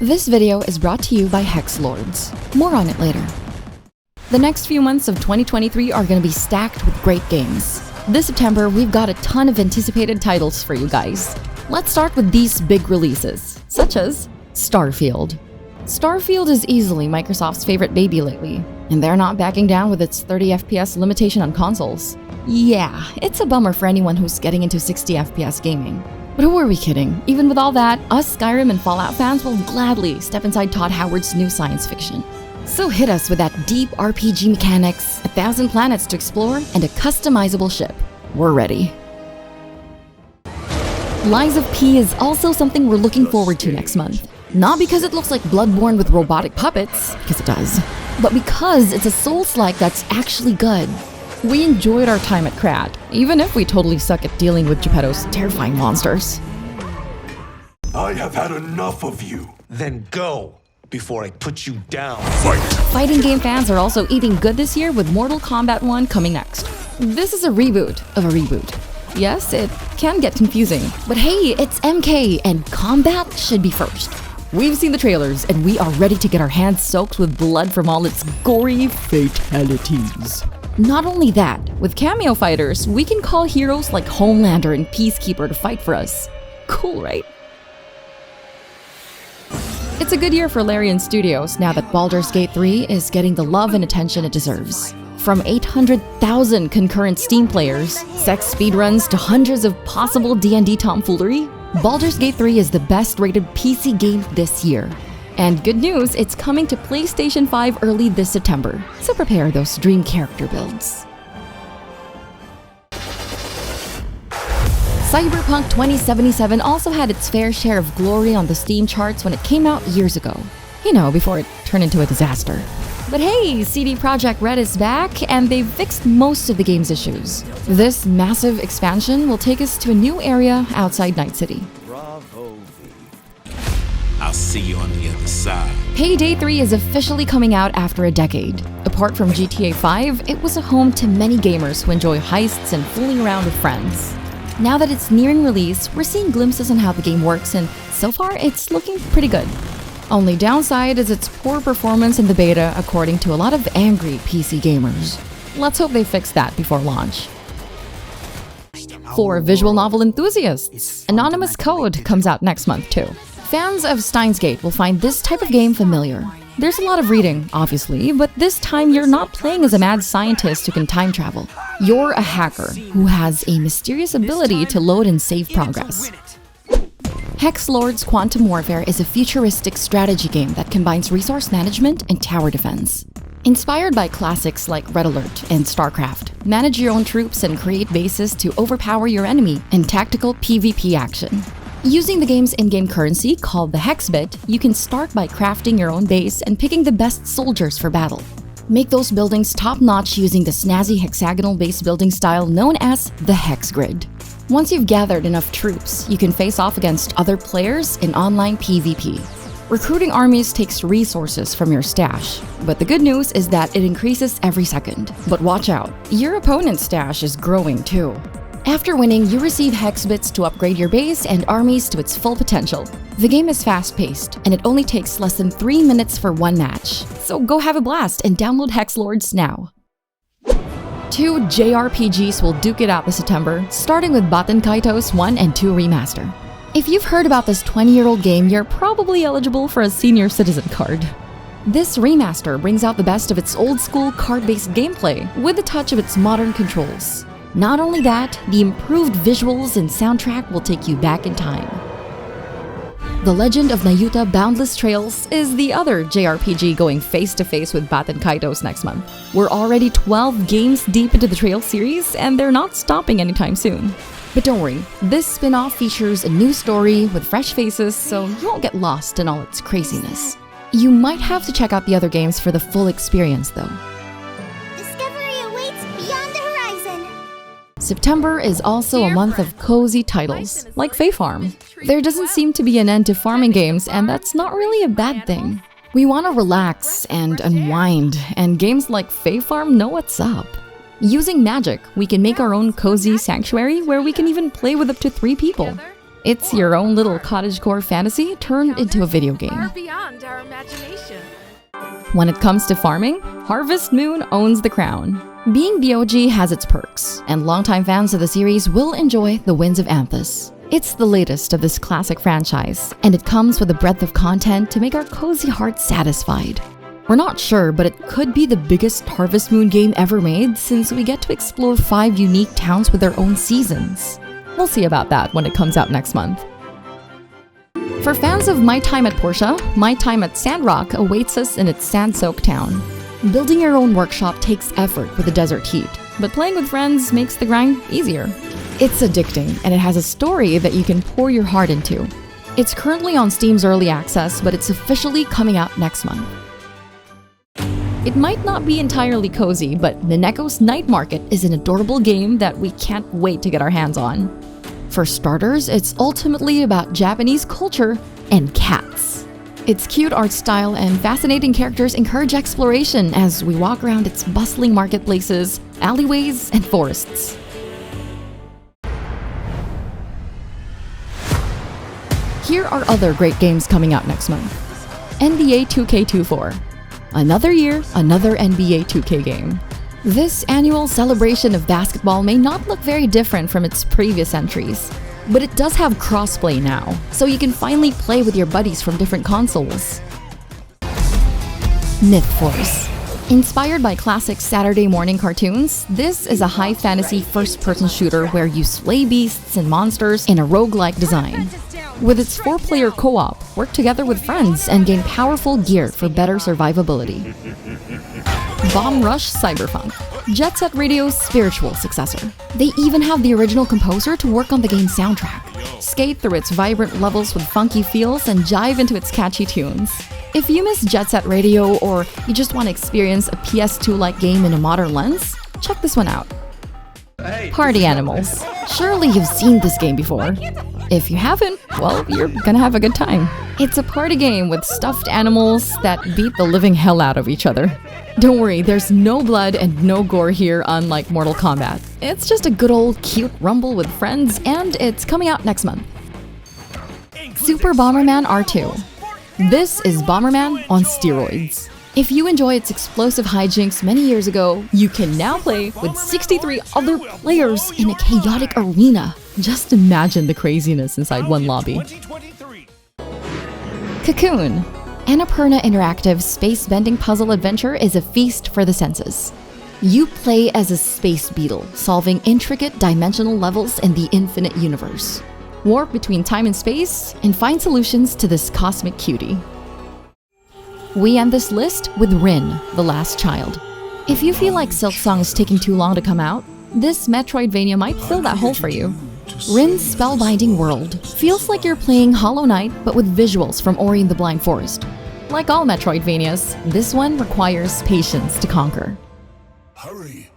This video is brought to you by Hexlords. More on it later. The next few months of 2023 are going to be stacked with great games. This September, we've got a ton of anticipated titles for you guys. Let's start with these big releases, such as Starfield. Starfield is easily Microsoft's favorite baby lately, and they're not backing down with its 30 FPS limitation on consoles. Yeah, it's a bummer for anyone who's getting into 60 FPS gaming. But who are we kidding? Even with all that, us Skyrim and Fallout fans will gladly step inside Todd Howard's new science fiction. So hit us with that deep RPG mechanics, 1,000 planets to explore, and a customizable ship. We're ready. Lies of P is also something we're looking forward to next month. Not because it looks like Bloodborne with robotic puppets, because it does, but because it's a Souls-like that's actually good. We enjoyed our time at Krat, even if we totally suck at dealing with Geppetto's terrifying monsters. I have had enough of you. Then go, before I put you down. Fight! Fighting game fans are also eating good this year with Mortal Kombat 1 coming next. This is a reboot of a reboot. Yes, it can get confusing, but hey, it's MK and combat should be first. We've seen the trailers and we are ready to get our hands soaked with blood from all its gory fatalities. Not only that, with cameo fighters, we can call heroes like Homelander and Peacekeeper to fight for us. Cool, right? It's a good year for Larian Studios now that Baldur's Gate 3 is getting the love and attention it deserves. From 800,000 concurrent Steam players, sex speedruns to hundreds of possible D&D tomfoolery, Baldur's Gate 3 is the best rated PC game this year. And good news, it's coming to PlayStation 5 early this September, so prepare those dream character builds. Cyberpunk 2077 also had its fair share of glory on the Steam charts when it came out years ago. You know, before it turned into a disaster. But hey, CD Projekt Red is back, and they've fixed most of the game's issues. This massive expansion will take us to a new area outside Night City. I'll see you on the other side. Payday 3 is officially coming out after a decade. Apart from GTA 5, it was a home to many gamers who enjoy heists and fooling around with friends. Now that it's nearing release, we're seeing glimpses on how the game works, and so far it's looking pretty good. Only downside is its poor performance in the beta, according to a lot of angry PC gamers. Let's hope they fix that before launch. For visual novel enthusiasts, Anonymous Code comes out next month too. Fans of Steins Gate will find this type of game familiar. There's a lot of reading, obviously, but this time you're not playing as a mad scientist who can time travel. You're a hacker who has a mysterious ability to load and save progress. Hexlords Quantum Warfare is a futuristic strategy game that combines resource management and tower defense. Inspired by classics like Red Alert and StarCraft, manage your own troops and create bases to overpower your enemy in tactical PvP action. Using the game's in-game currency, called the Hex Bit, you can start by crafting your own base and picking the best soldiers for battle. Make those buildings top-notch using the snazzy hexagonal base building style known as the Hex Grid. Once you've gathered enough troops, you can face off against other players in online PvP. Recruiting armies takes resources from your stash, but the good news is that it increases every second. But watch out, your opponent's stash is growing too. After winning, you receive hex bits to upgrade your base and armies to its full potential. The game is fast-paced, and it only takes less than 3 minutes for one match. So go have a blast and download Hexlords now. 2 JRPGs will duke it out this September, starting with Baten Kaitos 1 and 2 Remaster. If you've heard about this 20-year-old game, you're probably eligible for a senior citizen card. This remaster brings out the best of its old-school card-based gameplay with a touch of its modern controls. Not only that, the improved visuals and soundtrack will take you back in time. The Legend of Nayuta Boundless Trails is the other JRPG going face-to-face with Baten Kaitos next month. We're already 12 games deep into the Trails series, and they're not stopping anytime soon. But don't worry, this spin-off features a new story with fresh faces, so you won't get lost in all its craziness. You might have to check out the other games for the full experience, though. September is also a month of cozy titles, like Fae Farm. There doesn't seem to be an end to farming games, and that's not really a bad thing. We want to relax and unwind, and games like Fae Farm know what's up. Using magic, we can make our own cozy sanctuary where we can even play with up to 3 people. It's your own little cottagecore fantasy turned into a video game. Far beyond our imagination. When it comes to farming, Harvest Moon owns the crown. Being the OG has its perks, and longtime fans of the series will enjoy the Winds of Anthos. It's the latest of this classic franchise, and it comes with a breadth of content to make our cozy hearts satisfied. We're not sure, but it could be the biggest Harvest Moon game ever made, since we get to explore 5 unique towns with their own seasons. We'll see about that when it comes out next month. For fans of My Time at Portia, My Time at Sandrock awaits us in its sand-soaked town. Building your own workshop takes effort with the desert heat, but playing with friends makes the grind easier. It's addicting, and it has a story that you can pour your heart into. It's currently on Steam's Early Access, but it's officially coming out next month. It might not be entirely cozy, but Mineko's Night Market is an adorable game that we can't wait to get our hands on. For starters, it's ultimately about Japanese culture and cats. Its cute art style and fascinating characters encourage exploration as we walk around its bustling marketplaces, alleyways, and forests. Here are other great games coming out next month. NBA 2K24. Another year, another NBA 2K game. This annual celebration of basketball may not look very different from its previous entries, but it does have crossplay now, so you can finally play with your buddies from different consoles. Mythforce. Inspired by classic Saturday morning cartoons, this is a high fantasy first-person shooter where you slay beasts and monsters in a roguelike design. With its 4-player co-op, work together with friends and gain powerful gear for better survivability. Bomb Rush Cyberpunk, Jet Set Radio's spiritual successor. They even have the original composer to work on the game's soundtrack. Skate through its vibrant levels with funky feels and jive into its catchy tunes. If you miss Jet Set Radio or you just want to experience a PS2-like game in a modern lens, check this one out. Party Animals. Surely you've seen this game before. If you haven't, well, you're gonna have a good time. It's a party game with stuffed animals that beat the living hell out of each other. Don't worry, there's no blood and no gore here, unlike Mortal Kombat. It's just a good old cute rumble with friends, and it's coming out next month. Super Bomberman R2. This is Bomberman on steroids. If you enjoy its explosive hijinks many years ago, you can now play with 63 other players in a chaotic arena. Just imagine the craziness inside one lobby. Cocoon. Annapurna Interactive's space-bending puzzle adventure is a feast for the senses. You play as a space beetle, solving intricate dimensional levels in the infinite universe. Warp between time and space, and find solutions to this cosmic cutie. We end this list with Rin, the Last Child. If you feel like Silksong is taking too long to come out, this Metroidvania might fill that hole for you. Rin's spellbinding world feels like you're playing Hollow Knight, but with visuals from Ori and the Blind Forest. Like all Metroidvanias, this one requires patience to conquer. Hurry!